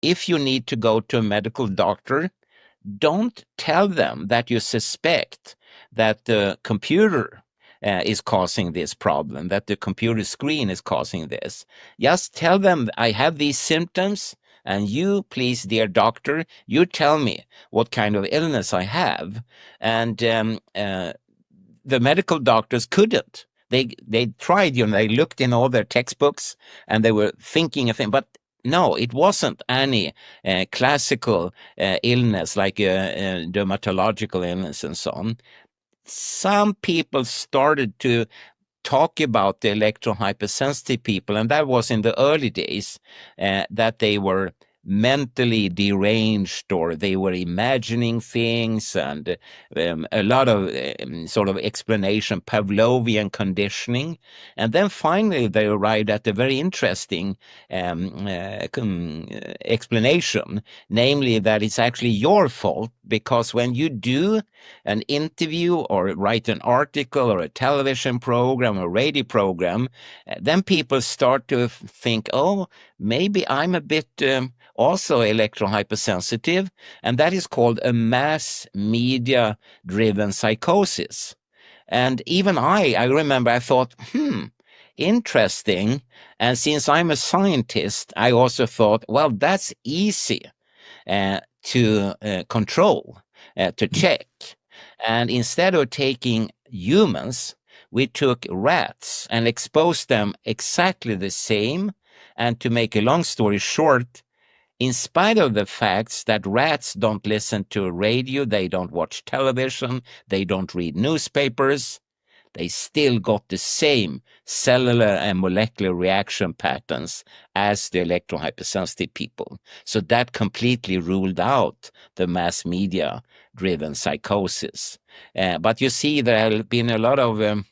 if you need to go to a medical doctor, don't tell them that you suspect that the computer is causing this problem, that the computer screen is causing this. Just tell them, I have these symptoms, and you, please, dear doctor, you tell me what kind of illness I have. And the medical doctors couldn't. They tried, they looked in all their textbooks, and they were thinking of things, but no, it wasn't any classical illness like dermatological illness and so on. Some people started to talk about the electrohypersensitive people, and that was in the early days, that they were mentally deranged, or they were imagining things, and a lot of sort of explanation, Pavlovian conditioning. And then finally they arrived at a very interesting explanation, namely that it's actually your fault, because when you do an interview or write an article or a television program or radio program, then people start to think, oh, maybe I'm a bit also electrohypersensitive, and that is called a mass media driven psychosis. And even I remember I thought, interesting. And since I'm a scientist, I also thought, well, that's easy to control, to check. And instead of taking humans, we took rats and exposed them exactly the same. And to make a long story short, in spite of the facts that rats don't listen to radio, they don't watch television, they don't read newspapers, they still got the same cellular and molecular reaction patterns as the electrohypersensitive people. So that completely ruled out the mass media driven psychosis. But you see, there have been a lot of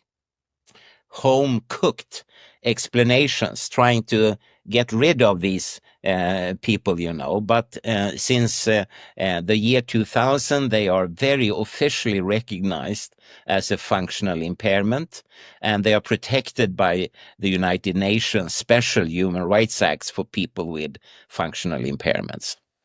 home cooked explanations trying to get rid of these people, but since the year 2000, they are very officially recognized as a functional impairment, and they are protected by the United Nations Special Human Rights Acts for people with functional impairments.